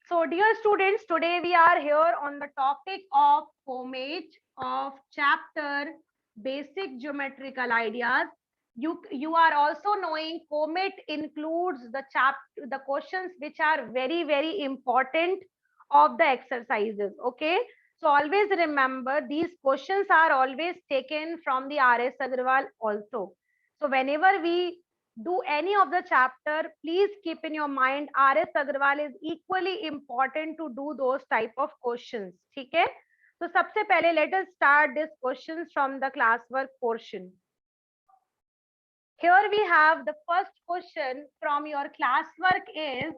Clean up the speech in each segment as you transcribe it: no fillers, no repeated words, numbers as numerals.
So dear students, today we are here on the topic of comet of chapter basic geometrical ideas. You are also knowing comet includes the questions which are very important of the exercises. Okay, so always remember these questions are always taken from the R.S. Agrawal also. So whenever we do any of the chapter, please keep in your mind R.S. Agrawal is equally important to do those type of questions. ठीक है? So सबसे पहले let us start these questions from the classwork portion. Here we have the first question from your classwork is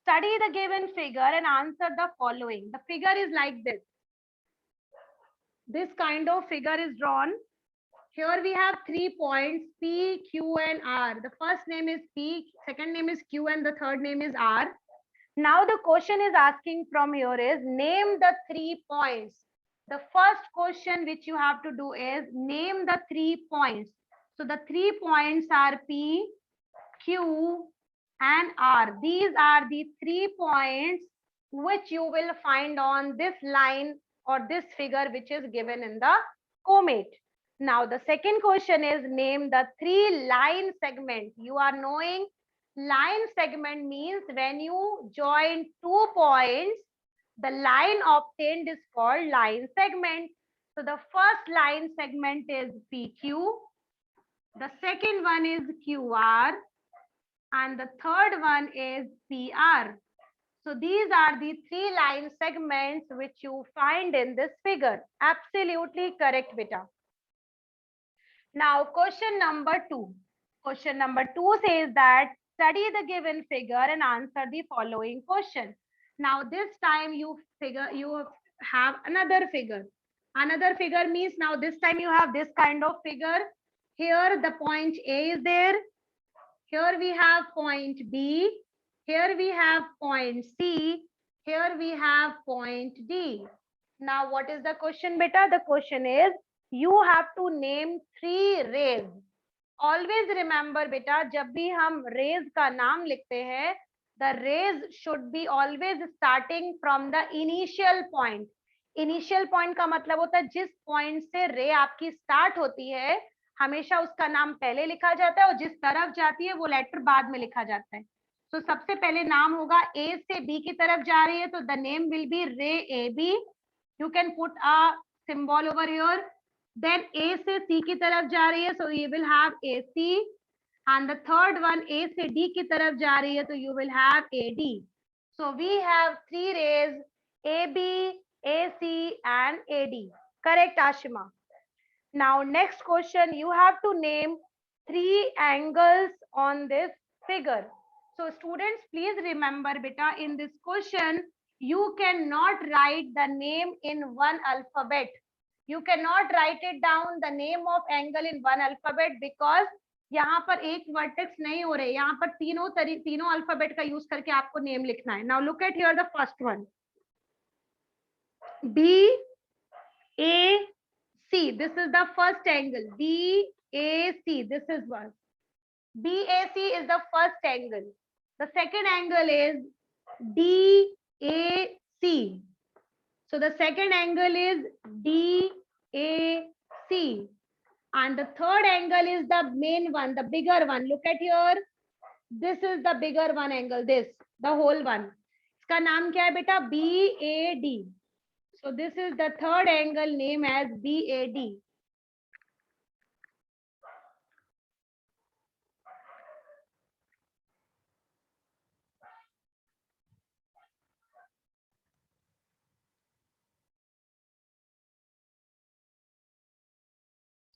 study the given figure and answer the following. The figure is like this. This kind of figure is drawn. Here we have 3 points P, Q and R. The first name is P, second name is Q and the third name is R. Now the question is asking from here is name the 3 points. The first question which you have to do is name the 3 points. So the 3 points are P, Q and R. These are the 3 points which you will find on this line or this figure which is given in the comet. Now the second question is name the 3 line segment. You are knowing line segment means when you join 2 points, the line obtained is called line segment. So the first line segment is PQ, the second one is QR, and the third one is PR. So these are the 3 line segments which you find in this figure. Absolutely correct, beta. Now question number 2. Question number 2 says that study the given figure and answer the following question. Now this time you have another figure. Another figure means now this time you have this kind of figure. Here the point A is there. Here we have point B. Here we have point C. Here we have point D. Now what is the question, beta? The question is you have to name 3 rays. Always remember beta, जब भी हम rays का नाम लिखते हैं, the rays should be always starting from the initial point. Initial point का मतलब होता है जिस point से ray आपकी start होती है, हमेशा उसका नाम पहले लिखा जाता है और जिस तरफ जाती है वो लेटर बाद में लिखा जाता है. तो सबसे पहले नाम होगा A से B की तरफ जा रही है तो the name will be ray AB. You can put a symbol over here. Then A से C की तरफ जा रही है so you will have AC. And the third one A से D की तरफ जा रही है तो you will have AD. So we have 3 rays AB, AC and AD. Correct, Ashima. Now next question, you have to name 3 angles on this figure. So students, please remember beta, in this question you cannot write the name in one alphabet. You cannot write it down the name of angle in one alphabet because यहाँ पर एक vertex नहीं हो रहे, यहाँ पर तीनों alphabet का यूज करके आपको नेम लिखना है. Now look at here the first one, BAC. This is the first angle, BAC. This is one. BAC is the first angle. The second angle is DAC. So the second angle is DAC. And the third angle is the main one, the bigger one. Look at here. This is the bigger one angle, this, the whole one. इसका नाम क्या है बेटा? BAD. So this is the third angle named as BAD.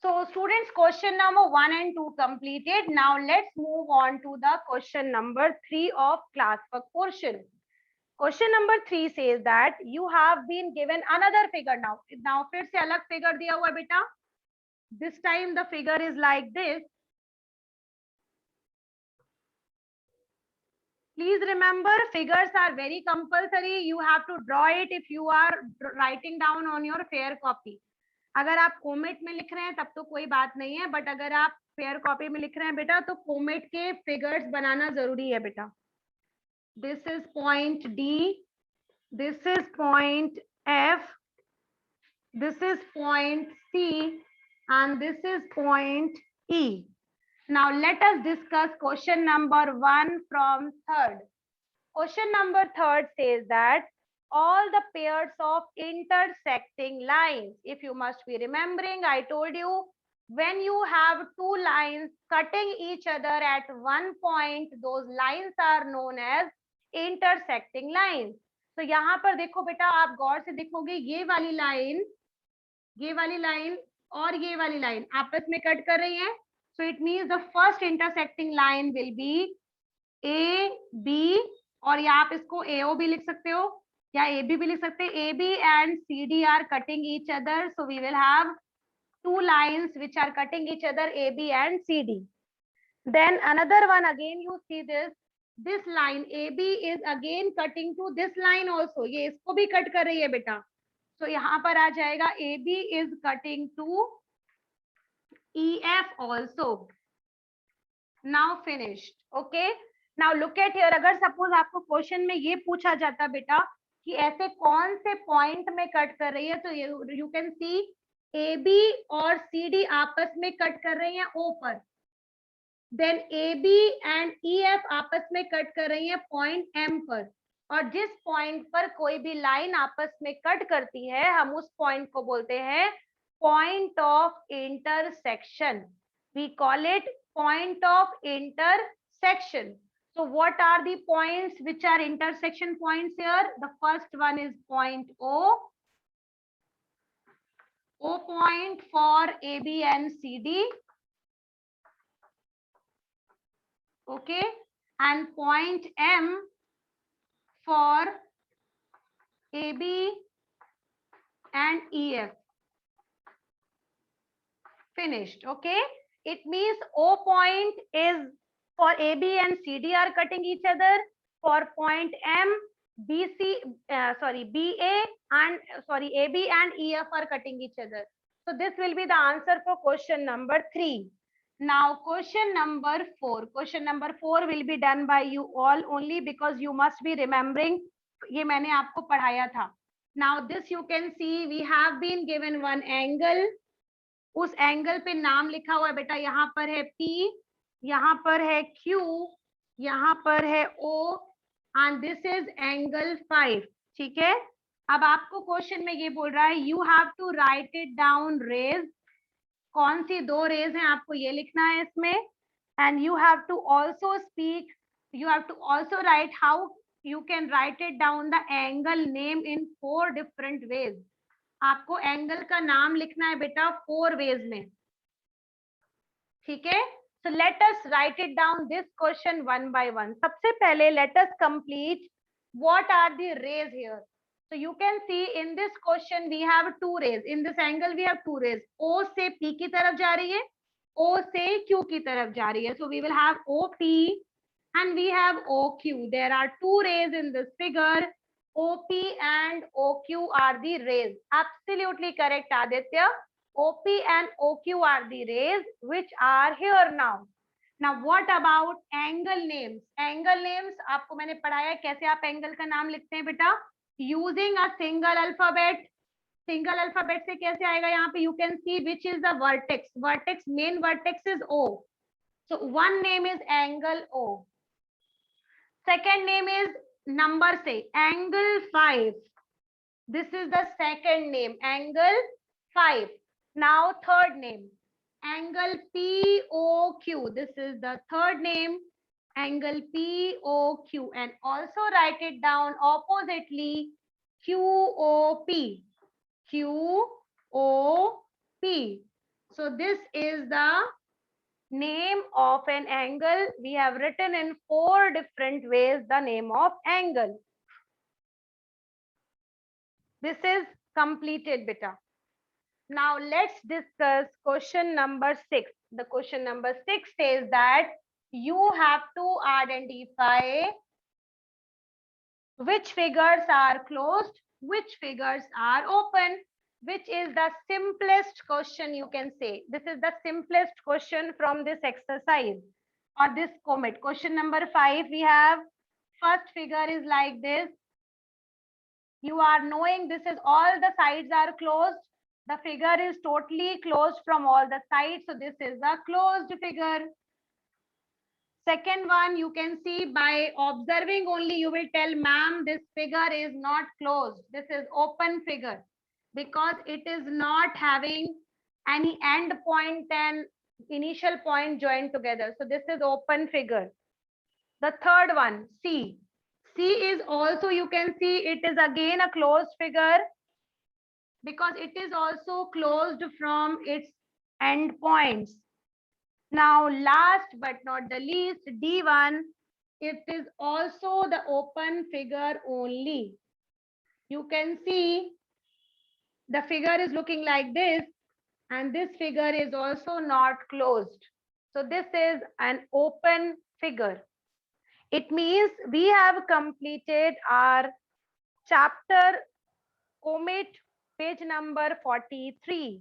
So students, question number 1 and 2 completed. Now let's move on to the question number 3 of classwork portion. Question number 3 says that you have been given another figure now. Now फिर से अलग figure दिया हुआ है बेटा. This time the figure is like this. Please remember, figures are very compulsory. You have to draw it if you are writing down on your fair copy. अगर आप comet में लिख रहे हैं तब तो कोई बात नहीं है, बट अगर आप फेयर कॉपी में लिख रहे हैं बेटा तो कोमेट के फिगर्स बनाना जरूरी है बेटा. this is point D, this is point F, this is point C, and this is point E. Now let us discuss question number 1 from third. Question number third says that all the pairs of intersecting lines. If you must be remembering, I told you when you have two lines cutting each other at one point, those lines are known as intersecting lines. तो यहाँ पर देखो बेटा, आप गौर से देखोगे ये वाली लाइन और ये वाली लाइन आपस में कट कर रही है. So it means the first intersecting line will be A, B, और या आप इसको AO भी लिख सकते हो या AB भी लिख सकते हैं. AB and CD are cutting each other, so we will have two lines which are cutting each other, AB and CD. Then another one, again you see this line AB is again cutting to this line also. ये इसको भी cut कर रही है बेटा. So यहाँ पर आ जाएगा AB is cutting to EF also. Now finished. Okay. Now look at here. अगर suppose आपको क्वेश्चन में ये पूछा जाता बेटा कि ऐसे कौन से पॉइंट में कट कर रही है, तो you can see AB और CD आपस में कट कर रही हैं O पर. Then AB and EF आपस में कट कर रही हैं पॉइंट M पर. और जिस पॉइंट पर कोई भी लाइन आपस में कट करती है, हम उस पॉइंट को बोलते हैं point of intersection. We call it point of intersection. So what are the points which are intersection points here? The first one is point O. O point for AB and CD. Okay. And point M for AB and EF. Finished. Okay. It means O point is for AB and CD are cutting each other. For point M, BA and AB and EF are cutting each other. So this will be the answer for question number 3. Now question number 4. Question number 4 will be done by you all only because you must be remembering. ये मैंने आपको पढ़ाया था. Now this you can see we have been given one angle. उस angle पे नाम लिखा हुआ है बेटा. यहाँ पर है P, यहाँ पर है Q, यहाँ पर है O, and this is angle 5. ठीक है. अब आपको क्वेश्चन में ये बोल रहा है you have to write it down rays. कौन सी दो रेज हैं आपको ये लिखना है इसमें. and you have to also write how you can write it down the angle name in 4 different ways. आपको एंगल का नाम लिखना है बेटा 4 वेज में. ठीक है. So let us write it down this question one by one. सबसे पहले let us complete what are the rays here. So you can see in this question we have 2 rays. In this angle we have 2 rays. O से P की तरफ जा रही है, O से Q की तरफ जा रही है. So we will have OP and we have OQ. There are 2 rays in this figure. OP and OQ are the rays. Absolutely correct, Aditya. OP and OQ are the rays which are here now. Now what about angle names? Angle names आपको मैंने पढ़ाया कैसे आप angle का नाम लिखते हैं बेटा. Using a single alphabet. Single alphabet से कैसे आएगा यहाँ पे? You can see which is the vertex. Vertex, main vertex is O. So one name is angle O. Second name is number say angle 5. This is the second name, angle 5. Now third name, angle POQ. This is the third name, angle POQ. And also write it down oppositely, QOP. QOP. So this is the name of an angle. We have written in 4 different ways the name of angle. This is completed beta. Now let's discuss question number 6. The question number 6 says that you have to identify which figures are closed, which figures are open, which is the simplest question you can say. This is the simplest question from this exercise or this comet. Question number 5, we have first figure is like this. You are knowing this is all the sides are closed. The figure is totally closed from all the sides. So this is a closed figure. Second one, you can see by observing only, you will tell ma'am this figure is not closed. This is open figure because it is not having any end point and initial point joined together. So this is open figure. The third one, C. C is also, you can see it is again a closed figure because it is also closed from its end points. Now, last but not the least, D1, it is also the open figure only. You can see the figure is looking like this, and this figure is also not closed. So this is an open figure. It means we have completed our chapter Comet, page number 43.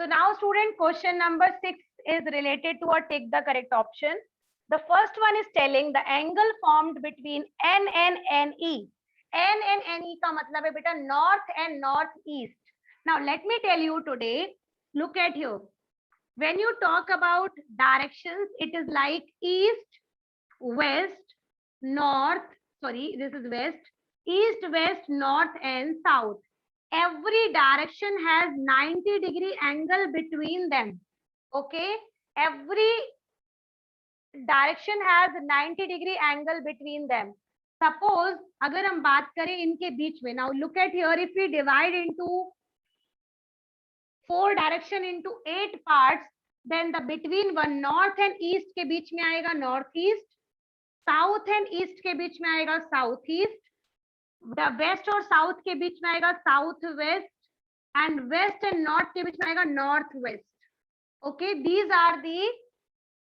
So now student, question number 6 is related to or take the correct option. The first one is telling the angle formed between N and NE. N and NE का मतलब है बेटा north and northeast. Now let me tell you today, look at here. When you talk about directions, it is like east, west, north, sorry, this is west, east, west, north and south. Every direction has 90-degree angle between them. Okay, every direction has 90-degree angle between them. Suppose अगर हम बात करें इनके बीच में, now look at here, if we divide into 4 direction into 8 parts, then the between one north and east के बीच में आएगा north east, south and east के बीच में आएगा south east, the west और south के बीच में आएगा south west, and west and north के बीच में आएगा north west. Okay, these are the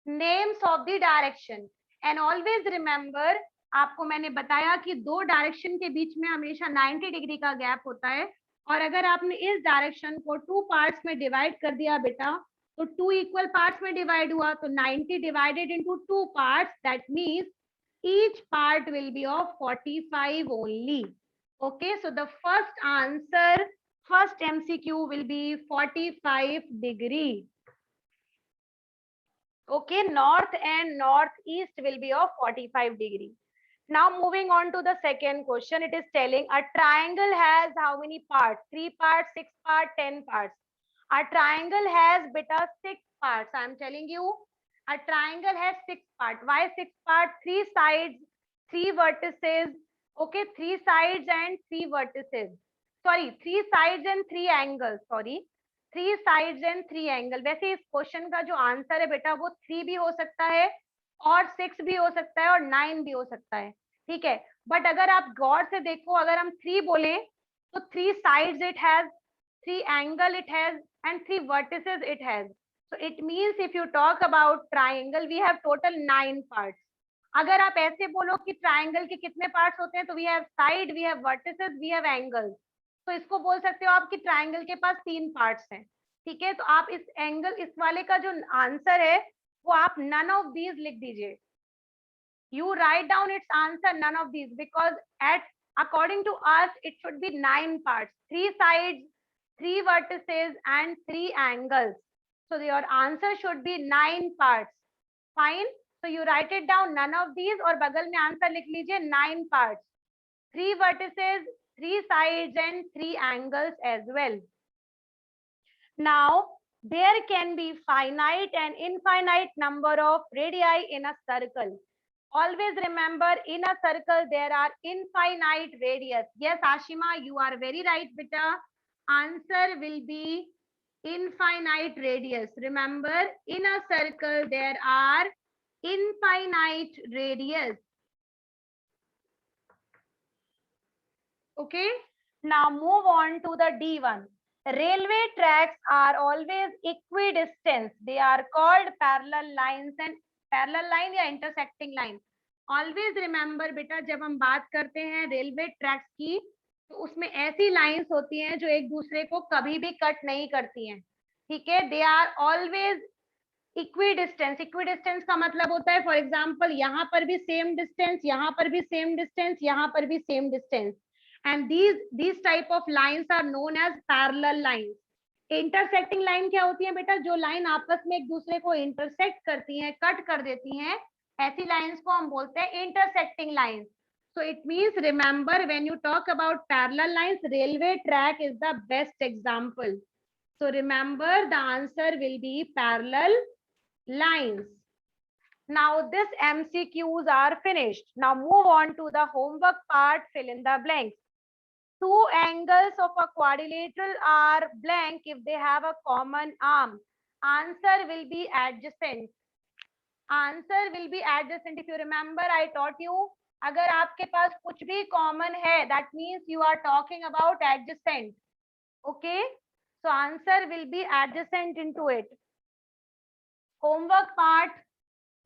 names of the direction. And always remember, आपको मैंने बताया कि दो डायरेक्शन के बीच में हमेशा 90 डिग्री का गैप होता है, और अगर आपने इस डायरेक्शन को 2 पार्ट्स में डिवाइड कर दिया बेटा, तो 2 इक्वल पार्ट्स में डिवाइड हुआ, तो 90 divided into 2 parts, that means each part will be of 45 only. Okay, so the first answer, first MCQ will be 45 degree. Okay, north and northeast will be of 45 degree. Now moving on to the second question, it is telling a triangle has how many parts? 3 parts, 6 parts, 10 parts. A triangle has beta 6 parts. I am telling you, a triangle has 6 parts. Why 6 parts? 3 sides, 3 vertices. Okay, 3 sides and 3 vertices. Sorry, 3 sides and 3 angles. Sorry, 3 sides and 3 angle. वैसे इस question का जो answer है बेटा वो 3 भी हो सकता है और 6 भी हो सकता है और 9 भी हो सकता है, ठीक है. बट अगर आप गौर से देखो, अगर हम 3 बोले तो 3 sides it has, 3 angle it has and 3 vertices it has. So it means if you talk about triangle, we have total 9 parts. अगर आप ऐसे बोलो कि ट्राइंगल के कितने पार्ट्स होते हैं, तो we have side, we have vertices, we have angles. तो इसको बोल सकते हो आप कि ट्राइंगल के पास 3 पार्ट्स हैं, ठीक है. तो आप इस एंगल, इस वाले का जो आंसर है वो आप नन ऑफ दीज लिख दीजिए. You write down its answer none of these, because at according to us it should be 9 parts, 3 sides, 3 vertices and 3 angles. So your answer should be 9 parts. Fine. So you write it down none of these और बगल में answer लिख लीजिए 9 parts, 3 vertices, 3 sides and 3 angles as well. Now there can be finite and infinite number of radii in a circle. Always remember, in a circle there are infinite radius. Yes Ashima, you are very right beta. Answer will be infinite radius. Remember, in a circle there are infinite radius. Okay, now move on to the D1. Railway tracks are always equidistant. They are called parallel lines and parallel line या intersecting line. Always remember बेटा, जब हम बात करते हैं railway tracks की, तो उसमें ऐसी लाइंस होती हैं जो एक दूसरे को कभी भी कट नहीं करती हैं, ठीक है. They are always equidistance, equidistance का मतलब होता है फॉर एग्जांपल यहाँ पर भी सेम डिस्टेंस, यहाँ पर भी सेम डिस्टेंस, यहाँ पर भी same distance, and these type of lines are known as parallel lines. Intersecting line क्या होती है बेटा? जो लाइन आपस में एक दूसरे को इंटरसेक्ट करती हैं, कट कर देती हैं, ऐसी लाइंस को हम बोलते हैं intersecting lines. So it means, remember, when you talk about parallel lines, railway track is the best example. So remember, the answer will be parallel lines. Now this MCQs are finished. Now move on to the homework part, fill in the blanks. Two angles of a quadrilateral are blank if they have a common arm. Answer will be adjacent. Answer will be adjacent. If you remember, I taught you, अगर आपके पास कुछ भी common है, that means you are talking about adjacent. Okay? So answer will be adjacent into it. Homework part,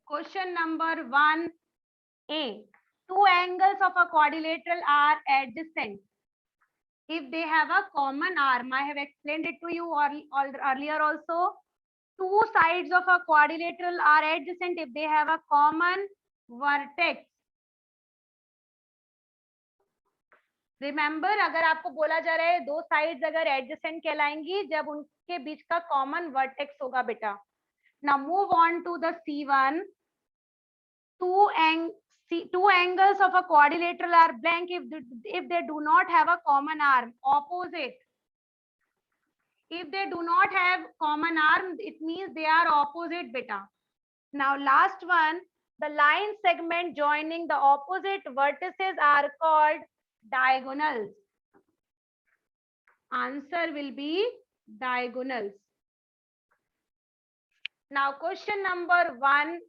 question number 1A. Two angles of a quadrilateral are adjacent if they have a common arm. I have explained it to you earlier also. Two sides of a quadrilateral are adjacent if they have a common vertex. Remember, अगर आपको बोला जा रहा है दो sides अगर adjacent कहलाएंगी जब उनके बीच का कॉमन वर्टेक्स होगा बेटा. Now move on to the C1. Two angles of a quadrilateral are blank if they do not have a common arm. Opposite. If they do not have common arm, it means they are opposite beta. Now last one, the line segment joining the opposite vertices are called diagonals. Answer will be diagonals. Now question number 1,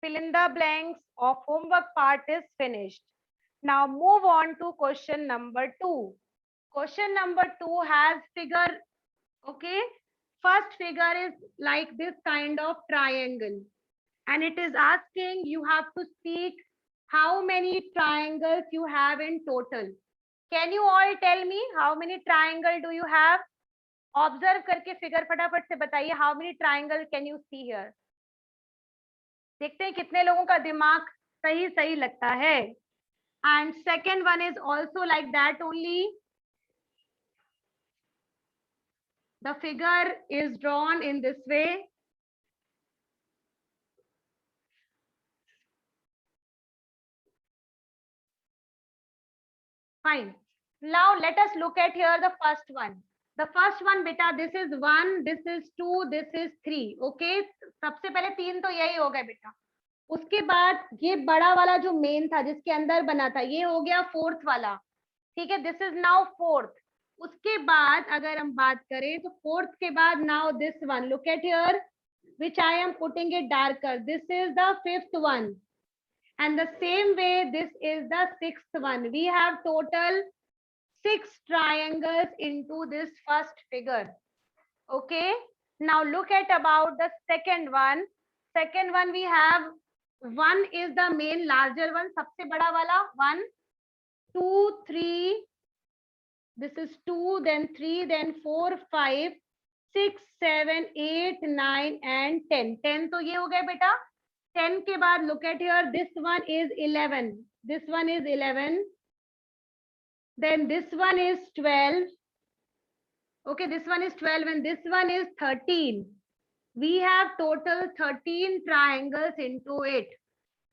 fill in the blanks of homework part is finished. Now move on to question number 2. Question number 2 has figure. Okay, first figure is like this kind of triangle, and it is asking you have to speak how many triangles you have in total. Can you all tell me how many triangle do you have? Observe करके figure फटाफट से बताइए, how many triangle can you see here? देखते हैं कितने लोगों का दिमाग सही सही लगता है. And second one is also like that only. The figure is drawn in this way. Fine. Now let us look at here the first one. The first one beta, this is 1, this is 2, this is 3. Okay, सबसे पहले 3 तो यही हो गए बेटा. उसके बाद ये बड़ा वाला जो मेन था जिसके अंदर बना था, ये हो गया फोर्थ वाला. ठीक है, दिस इज नाउ फोर्थ. उसके बाद अगर हम बात करें तो फोर्थ के बाद now this one, look at here, which I am putting it darker. This is the fifth one. And the same way, this is the sixth one. We have total 6 triangles into this first figure. Okay. Now look at about the second one. Second one we have 1 is the main larger one. सबसे बड़ा वाला 1, 2, 3. This is 2, then 3, then 4, 5, 6, 7, 8, 9 and 10. 10 तो ये हो गया बेटा. 10 के बाद look at here, this one is 11. This one is 11. Then this one is 12. Okay, this one is 12 and this one is 13. We have total 13 triangles into it.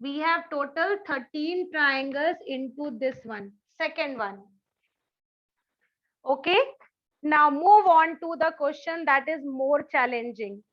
We have total 13 triangles into this one, second one. Okay, now move on to the question that is more challenging.